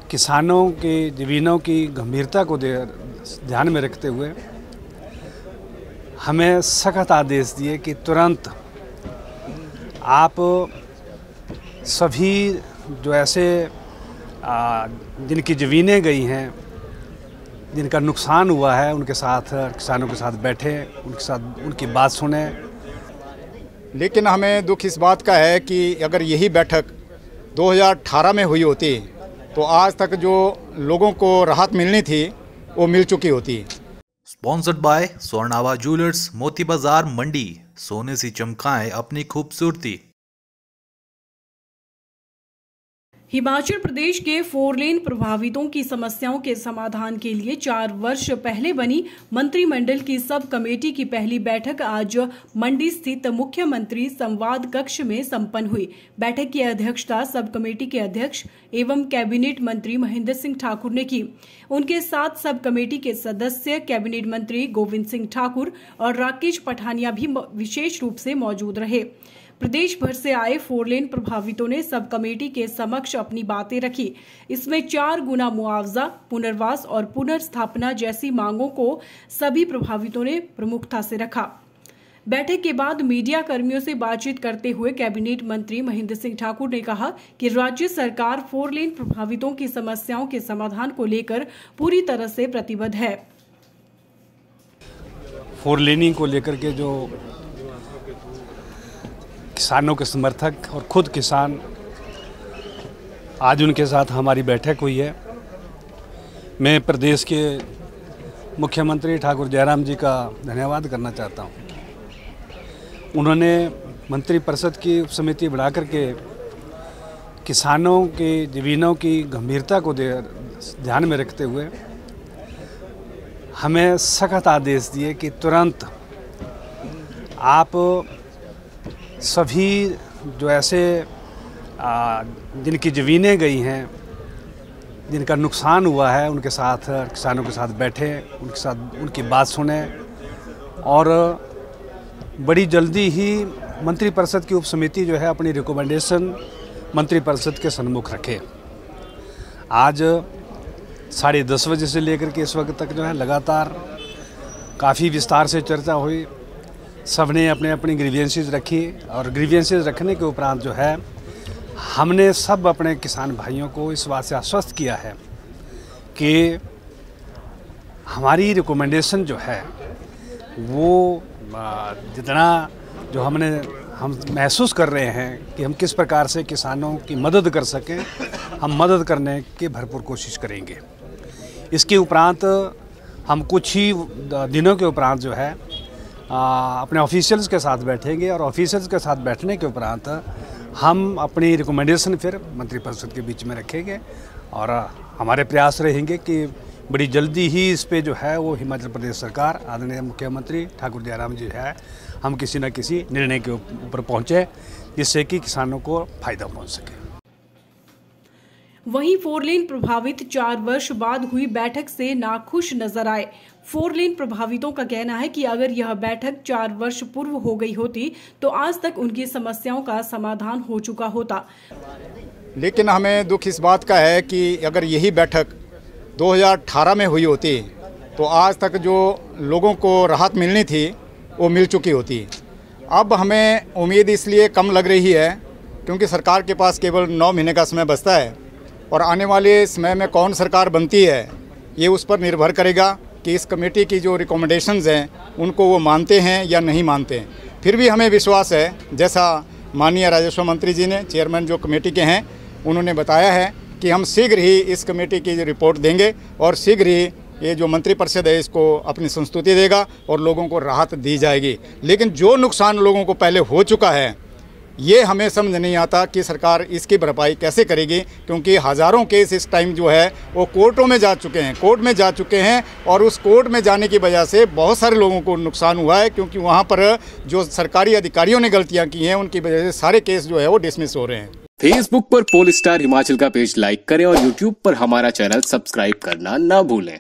किसानों की ज़मीनों की गंभीरता को ध्यान में रखते हुए हमें सख्त आदेश दिए कि तुरंत आप सभी जो ऐसे जिनकी ज़मीनें गई हैं, जिनका नुकसान हुआ है, उनके साथ किसानों के साथ बैठें, उनके साथ उनकी बात सुने। लेकिन हमें दुख इस बात का है कि अगर यही बैठक 2018 में हुई होती तो आज तक जो लोगों को राहत मिलनी थी वो मिल चुकी होती। स्पॉन्सर्ड बाय स्वर्णावा ज्वेलर्स, मोती बाजार मंडी। सोने से चमकाएं अपनी खूबसूरती। हिमाचल प्रदेश के 4 लेन प्रभावितों की समस्याओं के समाधान के लिए 4 वर्ष पहले बनी मंत्रिमंडल की सब कमेटी की पहली बैठक आज मंडी स्थित मुख्यमंत्री संवाद कक्ष में संपन्न हुई। बैठक की अध्यक्षता सब कमेटी के अध्यक्ष एवं कैबिनेट मंत्री महेंद्र सिंह ठाकुर ने की। उनके साथ सब कमेटी के सदस्य कैबिनेट मंत्री गोविंद सिंह ठाकुर और राकेश पठानिया भी विशेष रूप से मौजूद रहे। प्रदेश भर से आए 4 लेन प्रभावितों ने सब कमेटी के समक्ष अपनी बातें रखी। इसमें 4 गुना मुआवजा, पुनर्वास और पुनर्स्थापना जैसी मांगों को सभी प्रभावितों ने प्रमुखता से रखा। बैठक के बाद मीडिया कर्मियों से बातचीत करते हुए कैबिनेट मंत्री महेंद्र सिंह ठाकुर ने कहा कि राज्य सरकार 4 लेन प्रभावितों की समस्याओं के समाधान को लेकर पूरी तरह से प्रतिबद्ध है। 4 लेनिंग को लेकर के जो किसानों के समर्थक और खुद किसान, आज उनके साथ हमारी बैठक हुई है। मैं प्रदेश के मुख्यमंत्री ठाकुर जयराम जी का धन्यवाद करना चाहता हूं। उन्होंने मंत्रिपरिषद की उपसमिति बना करके किसानों की ज़मीनों की गंभीरता को ध्यान में रखते हुए हमें सख्त आदेश दिए कि तुरंत आप सभी जो ऐसे जिनकी ज़मीनें गई हैं, जिनका नुकसान हुआ है, उनके साथ किसानों के साथ बैठें, उनके साथ उनकी बात सुने और बड़ी जल्दी ही मंत्रिपरिषद की उपसमिति जो है अपनी रिकमेंडेशन मंत्रिपरिषद के सम्मुख रखे। आज 10:30 बजे से लेकर के इस वक्त तक जो है लगातार काफ़ी विस्तार से चर्चा हुई। सब ने अपने अपनी ग्रीवियंसेस रखी और ग्रीवियंसेस रखने के उपरांत जो है हमने सब अपने किसान भाइयों को इस बात से आश्वस्त किया है कि हमारी रिकमेंडेशन जो है वो जितना जो हम महसूस कर रहे हैं कि हम किस प्रकार से किसानों की मदद कर सकें, हम मदद करने की भरपूर कोशिश करेंगे। इसके उपरांत हम कुछ ही दिनों के उपरांत जो है अपने ऑफिशियल्स के साथ बैठेंगे और ऑफिशियल्स के साथ बैठने के उपरांत हम अपनी रिकमेंडेशन फिर मंत्रिपरिषद के बीच में रखेंगे और हमारे प्रयास रहेंगे कि बड़ी जल्दी ही इस पे जो है वो हिमाचल प्रदेश सरकार, आदरणीय मुख्यमंत्री ठाकुर जयराम जी है, हम किसी न किसी निर्णय के ऊपर पहुँचे जिससे कि किसानों को फायदा पहुँच सके। वहीं 4 लेन प्रभावित 4 वर्ष बाद हुई बैठक से नाखुश नजर आए। 4 लेन प्रभावितों का कहना है कि अगर यह बैठक 4 वर्ष पूर्व हो गई होती तो आज तक उनकी समस्याओं का समाधान हो चुका होता। लेकिन हमें दुख इस बात का है कि अगर यही बैठक 2018 में हुई होती तो आज तक जो लोगों को राहत मिलनी थी वो मिल चुकी होती। अब हमें उम्मीद इसलिए कम लग रही है क्योंकि सरकार के पास केवल 9 महीने का समय बचता है और आने वाले समय में कौन सरकार बनती है ये उस पर निर्भर करेगा कि इस कमेटी की जो रिकमेंडेशंस हैं उनको वो मानते हैं या नहीं मानते हैं। फिर भी हमें विश्वास है, जैसा माननीय राजस्व मंत्री जी ने, चेयरमैन जो कमेटी के हैं, उन्होंने बताया है कि हम शीघ्र ही इस कमेटी की रिपोर्ट देंगे और शीघ्र ही ये जो मंत्रिपरिषद है इसको अपनी संस्तुति देगा और लोगों को राहत दी जाएगी। लेकिन जो नुकसान लोगों को पहले हो चुका है ये हमें समझ नहीं आता कि सरकार इसकी भरपाई कैसे करेगी, क्योंकि हज़ारों केस इस टाइम जो है वो कोर्ट में जा चुके हैं और उस कोर्ट में जाने की वजह से बहुत सारे लोगों को नुकसान हुआ है, क्योंकि वहाँ पर जो सरकारी अधिकारियों ने गलतियाँ की हैं उनकी वजह से सारे केस जो है वो डिसमिस हो रहे हैं। फेसबुक पर पोल स्टार हिमाचल का पेज लाइक करें और यूट्यूब पर हमारा चैनल सब्सक्राइब करना ना भूलें।